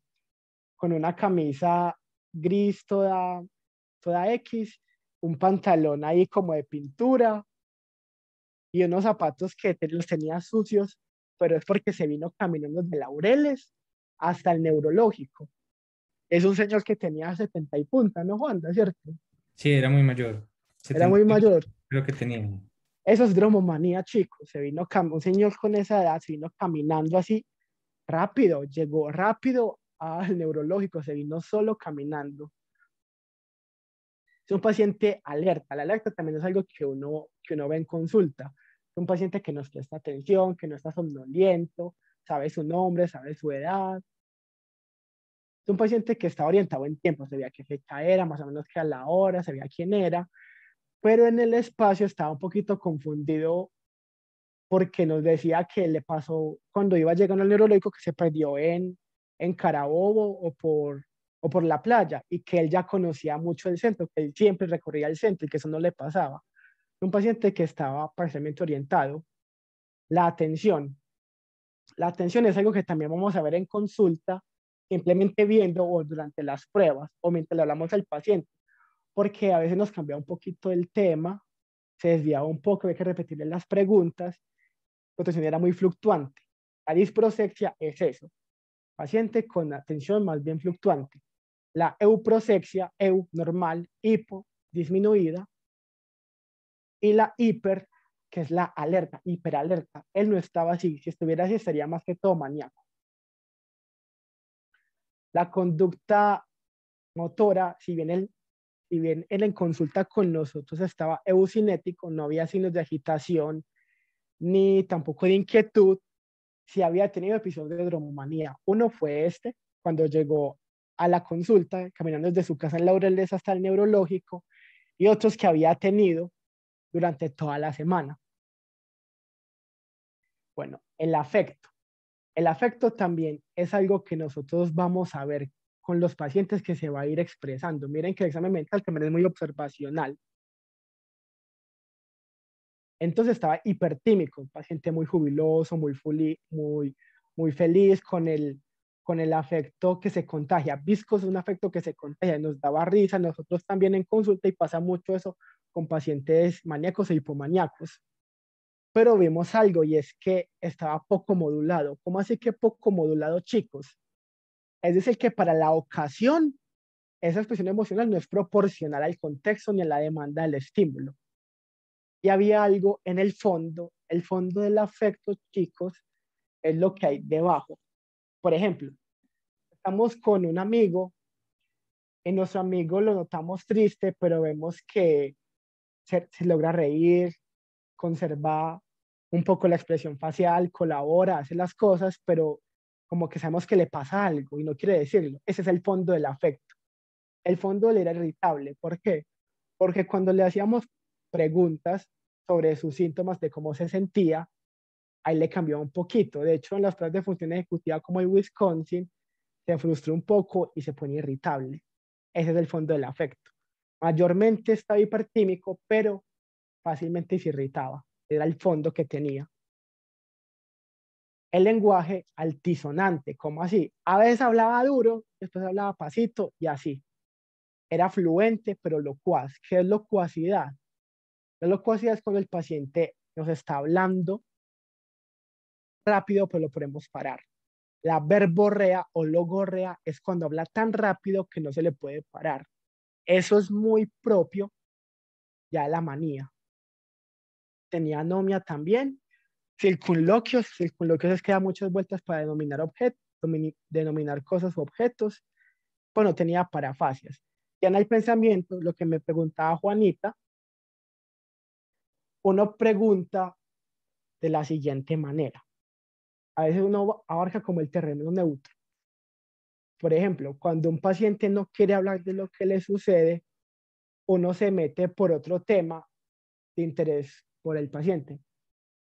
una camisa gris toda X, un pantalón ahí como de pintura y unos zapatos que los tenía sucios, pero es porque se vino caminando de Laureles hasta el neurológico. Es un señor que tenía 70 y punta, ¿no, Juanda? ¿Cierto? Sí, era muy mayor. Era 70 muy mayor. creo que tenía. Eso es dromomanía, chicos. Un señor con esa edad se vino caminando así rápido, llegó rápido al neurológico, se vino solo caminando. Es un paciente alerta. La alerta también es algo que uno ve en consulta. Es un paciente que nos presta atención, que no está somnoliento, sabe su nombre, sabe su edad. Es un paciente que está orientado en tiempo, sabía qué fecha era, más o menos qué a la hora, sabía quién era, pero en el espacio estaba un poquito confundido porque nos decía que le pasó cuando iba llegando al neurológico que se perdió en Carabobo o por la playa y que él ya conocía mucho el centro, que él siempre recorría el centro y que eso no le pasaba. Un paciente que estaba parcialmente orientado. La atención. La atención es algo que también vamos a ver en consulta, simplemente viendo o durante las pruebas o mientras le hablamos al paciente, porque a veces nos cambia un poquito el tema, se desviaba un poco, hay que repetirle las preguntas, la atención era muy fluctuante. La disprosexia es eso, paciente con atención más bien fluctuante. La euprosexia, eu normal, hipo disminuida, y la hiper, que es la alerta, hiperalerta. Él no estaba así, si estuviera así estaría más que todo maníaco. La conducta motora, si bien él en consulta con nosotros estaba eucinético, no había signos de agitación ni tampoco de inquietud, si había tenido episodios de dromomanía. Uno fue cuando llegó a la consulta, caminando desde su casa en Laureles hasta el neurológico, y otros que había tenido durante toda la semana. Bueno, el afecto. El afecto también es algo que nosotros vamos a ver con los pacientes que se va a ir expresando. Miren que el examen mental también es muy observacional. Entonces estaba hipertímico, un paciente muy jubiloso, muy feliz con el afecto que se contagia. Visco es un afecto que se contagia, nos daba risa, nosotros también en consulta y pasa mucho eso con pacientes maníacos e hipomaníacos. Pero vimos algo y es que estaba poco modulado. ¿Cómo así que poco modulado, chicos? Es decir, que para la ocasión esa expresión emocional no es proporcional al contexto ni a la demanda del estímulo. Y había algo en el fondo del afecto, chicos, es lo que hay debajo. Por ejemplo, estamos con un amigo, y nuestro amigo lo notamos triste, pero vemos que se logra reír, conserva un poco la expresión facial, colabora, hace las cosas, pero como que sabemos que le pasa algo y no quiere decirlo. Ese es el fondo del afecto. El fondo él era irritable. ¿Por qué? Porque cuando le hacíamos preguntas sobre sus síntomas, de cómo se sentía, ahí le cambió un poquito. De hecho, en las pruebas de función ejecutiva como en Wisconsin, se frustró un poco y se pone irritable. Ese es el fondo del afecto. Mayormente estaba hipertímico, pero fácilmente se irritaba. Era el fondo que tenía. El lenguaje altisonante, ¿cómo así? A veces hablaba duro, después hablaba pasito y así. Era fluente, pero locuaz. ¿Qué es locuacidad? La locuacidad es cuando el paciente nos está hablando rápido, pero lo podemos parar. La verborrea o logorrea es cuando habla tan rápido que no se le puede parar. Eso es muy propio ya de la manía. Tenía anomia también. Circunloquios es que da muchas vueltas para denominar objetos, denominar cosas u objetos. Bueno, tenía parafasias. Ya en el pensamiento, lo que me preguntaba Juanita, uno pregunta de la siguiente manera. A veces uno abarca como el terreno neutro. Por ejemplo, cuando un paciente no quiere hablar de lo que le sucede, uno se mete por otro tema de interés por el paciente.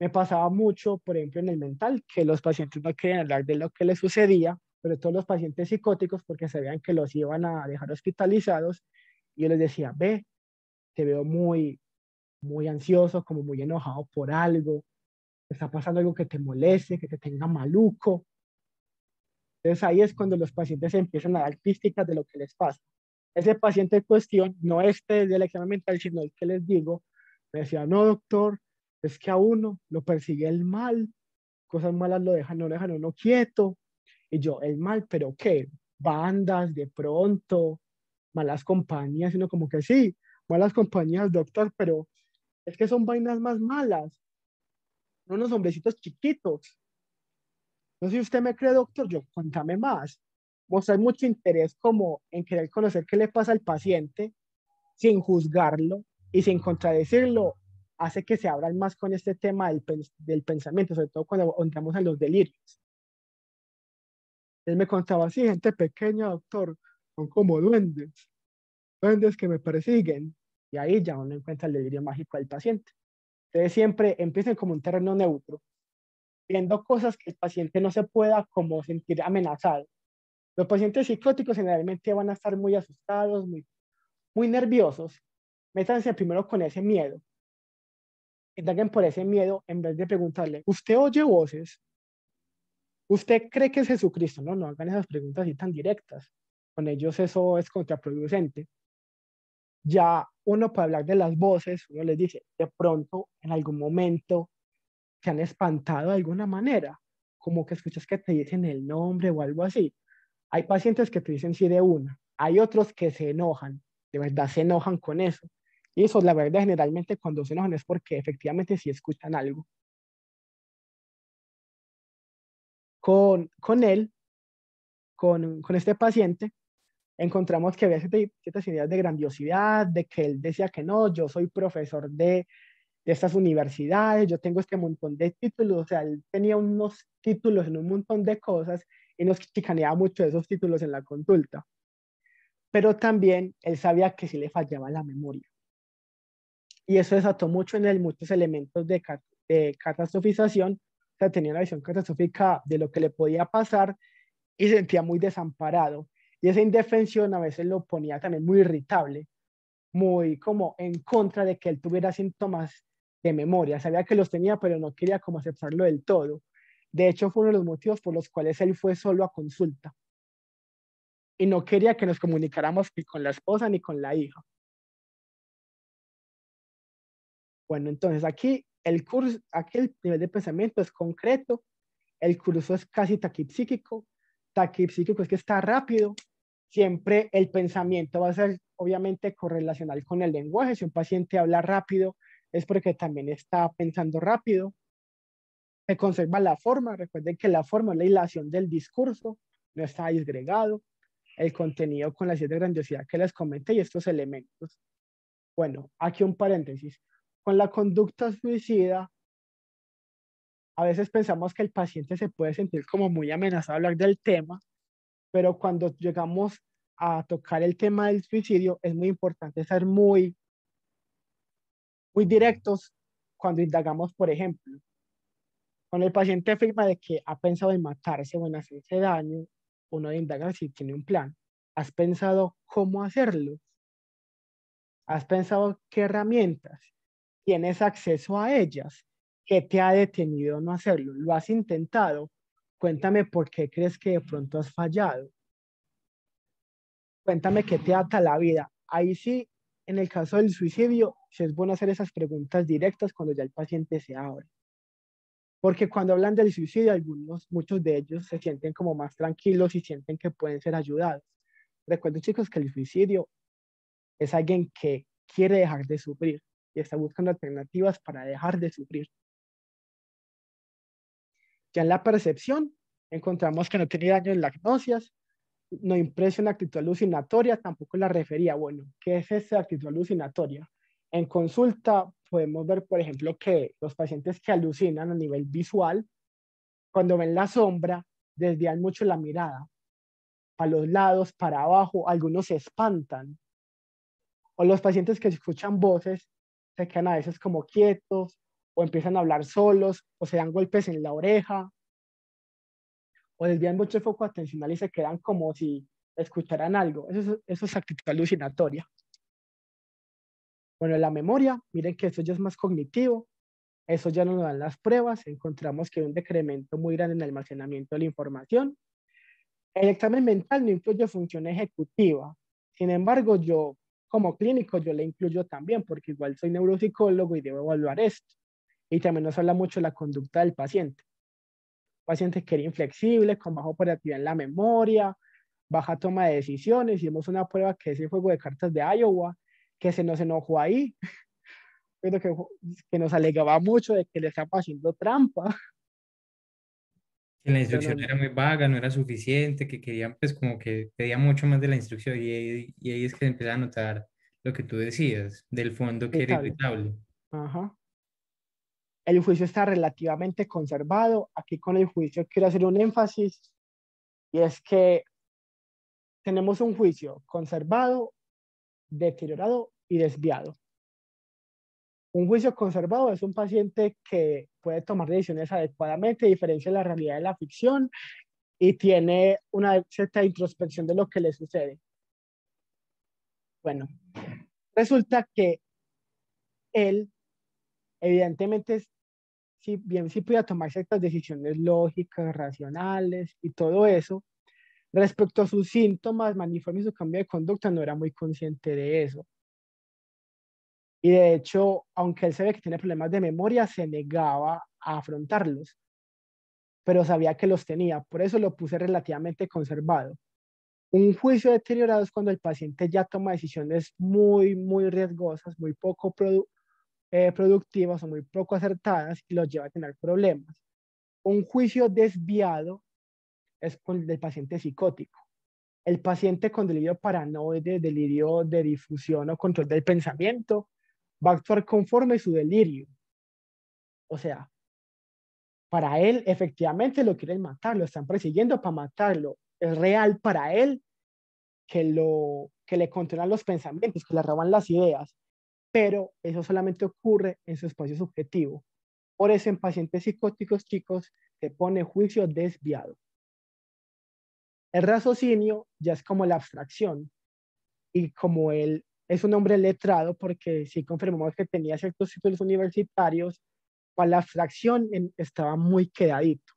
Me pasaba mucho, por ejemplo, en el mental, que los pacientes no querían hablar de lo que les sucedía sobre todo los pacientes psicóticos, porque sabían que los iban a dejar hospitalizados, y yo les decía, ve, te veo muy ansioso, como muy enojado por algo, te está pasando algo que te moleste, que te tenga maluco. Entonces ahí es cuando los pacientes empiezan a dar pistas de lo que les pasa. Ese paciente en cuestión, no este del examen mental, sino el que les digo, me decía, no, doctor, es que a uno lo persigue el mal, cosas malas lo dejan, no lo dejan a uno quieto. Y yo, el mal, ¿pero qué? Bandas, de pronto, malas compañías, sino como que sí, malas compañías, doctor, pero es que son vainas más malas, no unos hombrecitos chiquitos. No sé si usted me cree, doctor, yo, cuéntame más. Mostrar mucho interés como en querer conocer qué le pasa al paciente sin juzgarlo y sin contradecirlo, hace que se abran más con este tema del pensamiento, sobre todo cuando entramos en los delirios. Él me contaba así, gente pequeña, doctor, son como duendes, duendes que me persiguen. Y ahí ya uno encuentra el delirio mágico del paciente. Entonces siempre empiecen como un terreno neutro, viendo cosas que el paciente no se pueda como sentir amenazado. Los pacientes psicóticos generalmente van a estar muy asustados, muy nerviosos. Métanse primero con ese miedo. Indaguen por ese miedo en vez de preguntarle, ¿usted oye voces? ¿Usted cree que es Jesucristo? No, no hagan esas preguntas así tan directas. Con ellos eso es contraproducente. Ya uno puede hablar de las voces, uno les dice, de pronto en algún momento se han espantado de alguna manera, como que escuchas que te dicen el nombre o algo así. Hay pacientes que te dicen sí de una, hay otros que se enojan, de verdad se enojan con eso. Y eso, la verdad, generalmente cuando se enojan es porque efectivamente sí escuchan algo. Con él, con este paciente, encontramos que había ciertas ideas de grandiosidad, de que él decía que no, yo soy profesor de estas universidades, yo tengo este montón de títulos, o sea, él tenía unos títulos en un montón de cosas y nos chicaneaba mucho de esos títulos en la consulta. Pero también él sabía que sí le fallaba la memoria. Y eso desató mucho en él muchos elementos de catastrofización, o sea, tenía una visión catastrófica de lo que le podía pasar y se sentía muy desamparado. Y esa indefensión a veces lo ponía también muy irritable, muy como en contra de que él tuviera síntomas de memoria. Sabía que los tenía, pero no quería como aceptarlo del todo. De hecho, fue uno de los motivos por los cuales él fue solo a consulta. Y no quería que nos comunicáramos ni con la esposa ni con la hija. Bueno, entonces aquí el curso, aquí el nivel de pensamiento es concreto, el curso es casi taquipsíquico. Taquipsíquico es que está rápido. Siempre el pensamiento va a ser obviamente correlacional con el lenguaje. Si un paciente habla rápido, es porque también está pensando rápido. Se conserva la forma. Recuerden que la forma es la hilación del discurso, no está disgregado. El contenido con la de grandiosidad que les comenté y estos elementos. Bueno, aquí un paréntesis. Con la conducta suicida, a veces pensamos que el paciente se puede sentir como muy amenazado al hablar del tema, pero cuando llegamos a tocar el tema del suicidio, es muy importante ser muy directos cuando indagamos, por ejemplo, cuando el paciente afirma de que ha pensado en matarse o en hacerse daño, uno indaga si tiene un plan. ¿Has pensado cómo hacerlo? ¿Has pensado qué herramientas? ¿Tienes acceso a ellas? ¿Qué te ha detenido a no hacerlo? ¿Lo has intentado? Cuéntame por qué crees que de pronto has fallado. Cuéntame qué te ata la vida. Ahí sí, en el caso del suicidio, sí es bueno hacer esas preguntas directas cuando ya el paciente se abre. Porque cuando hablan del suicidio, muchos de ellos se sienten como más tranquilos y sienten que pueden ser ayudados. Recuerden, chicos, que el suicidio es alguien que quiere dejar de sufrir y está buscando alternativas para dejar de sufrir. Ya en la percepción, encontramos que no tenía daño en las náuseas, no impresión actitud alucinatoria, tampoco la refería. Bueno, ¿qué es esa actitud alucinatoria? En consulta podemos ver, por ejemplo, que los pacientes que alucinan a nivel visual, cuando ven la sombra, desvían mucho la mirada, para los lados, para abajo, algunos se espantan. O los pacientes que escuchan voces se quedan a veces como quietos, o empiezan a hablar solos, o se dan golpes en la oreja, o desvían mucho el foco atencional y se quedan como si escucharan algo. Eso es actitud alucinatoria. Bueno, la memoria, miren que eso ya es más cognitivo, eso ya nos lo dan las pruebas, encontramos que hay un decremento muy grande en el almacenamiento de la información. El examen mental no incluye función ejecutiva, sin embargo, yo como clínico yo le incluyo también, porque igual soy neuropsicólogo y debo evaluar esto. Y también nos habla mucho de la conducta del paciente. Paciente que era inflexible, con baja operatividad en la memoria, baja toma de decisiones. Hicimos una prueba que es el juego de cartas de Iowa, que se nos enojó ahí, pero que nos alegaba mucho de que le estaba haciendo trampa. Que la Pero instrucción no, era muy vaga, no era suficiente, que querían pues como que pedía mucho más de la instrucción y ahí es que se empieza a notar lo que tú decías, del fondo que era irritable. irritable. Ajá. El juicio está relativamente conservado. Aquí con el juicio quiero hacer un énfasis y es que tenemos un juicio conservado, deteriorado y desviado. Un juicio conservado es un paciente que puede tomar decisiones adecuadamente, diferencia la realidad de la ficción y tiene una cierta introspección de lo que le sucede. Bueno, resulta que él, evidentemente, si bien sí podía tomar ciertas decisiones lógicas, racionales y todo eso, respecto a sus síntomas, maniformes y su cambio de conducta, no era muy consciente de eso. Y de hecho, aunque él sabe que tiene problemas de memoria, se negaba a afrontarlos, pero sabía que los tenía, por eso lo puse relativamente conservado. Un juicio deteriorado es cuando el paciente ya toma decisiones muy riesgosas, muy poco productivas o muy poco acertadas y los lleva a tener problemas. Un juicio desviado es con el paciente psicótico. El paciente con delirio paranoide, delirio de difusión o control del pensamiento, va a actuar conforme su delirio. O sea, para él efectivamente lo quieren matar, lo están persiguiendo para matarlo. Es real para él que le controlan los pensamientos, que le roban las ideas, pero eso solamente ocurre en su espacio subjetivo. Por eso en pacientes psicóticos, chicos, se pone juicio desviado. El raciocinio ya es como la abstracción, y como él es un hombre letrado, porque sí confirmamos que tenía ciertos títulos universitarios, para la abstracción estaba muy quedadito,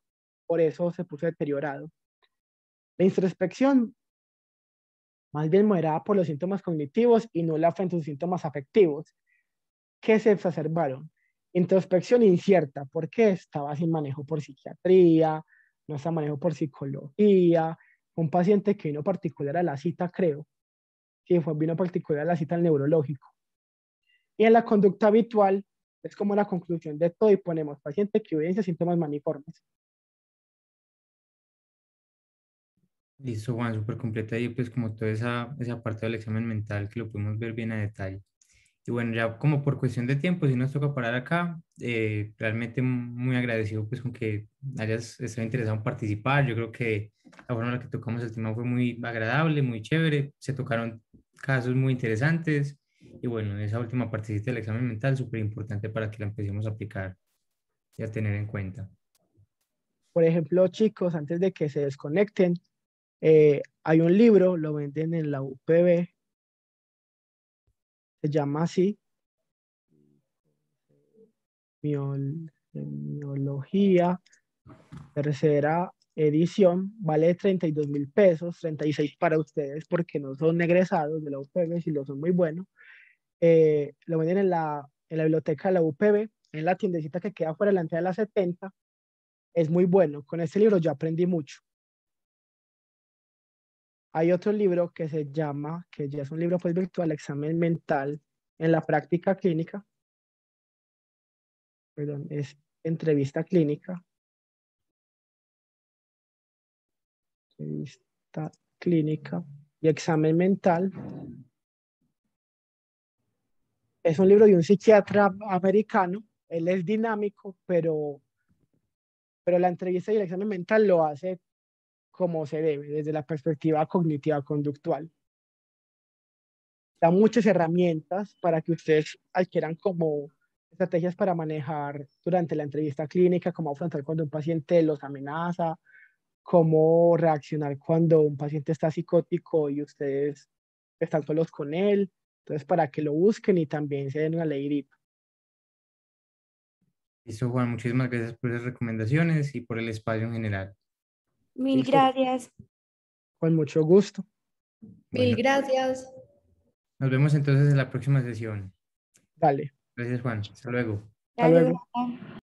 por eso se puso deteriorado. La introspección, más bien moderada por los síntomas cognitivos y nula frente a sus síntomas afectivos, que se exacerbaron. Introspección incierta, porque estaba sin manejo por psiquiatría, no está manejo por psicología, un paciente que vino particular a la cita, creo, que vino particular a la cita al neurológico. Y en la conducta habitual, es como la conclusión de todo y ponemos paciente que evidencia síntomas maniformes. Listo, Juan, súper completa y pues como toda esa parte del examen mental que lo podemos ver bien a detalle. Y bueno, ya como por cuestión de tiempo, si nos toca parar acá, realmente muy agradecido pues con que hayas estado interesado en participar. Yo creo que la forma en la que tocamos el tema fue muy agradable, muy chévere. Se tocaron casos muy interesantes. Y bueno, esa última partecita del examen mental, súper importante para que la empecemos a aplicar y a tener en cuenta. Por ejemplo, chicos, antes de que se desconecten, hay un libro, lo venden en la UPB, se llama así, Miología, tercera edición, vale 32.000 pesos, 36 para ustedes porque no son egresados de la UPB, si lo son muy buenos. Lo venden en la biblioteca de la UPB, en la tiendecita que queda fuera de la entrada de la 70. Es muy bueno. Con este libro yo aprendí mucho. Hay otro libro que se llama, que ya es un libro pues virtual, Examen Mental en la Práctica Clínica. Perdón, es Entrevista Clínica. Entrevista Clínica y Examen Mental. Es un libro de un psiquiatra americano. Él es dinámico, pero la entrevista y el examen mental lo hace como se debe, desde la perspectiva cognitiva conductual. Da muchas herramientas para que ustedes adquieran como estrategias para manejar durante la entrevista clínica, cómo afrontar cuando un paciente los amenaza, cómo reaccionar cuando un paciente está psicótico y ustedes están solos con él. Entonces, para que lo busquen y también se den una ley grip. Listo, Juan, muchísimas gracias por esas recomendaciones y por el espacio en general. Mil Listo, gracias. con mucho gusto. Bueno, Mil gracias. nos vemos entonces en la próxima sesión. Dale, Gracias, Juan. Hasta luego. hasta Gracias, luego. Juan.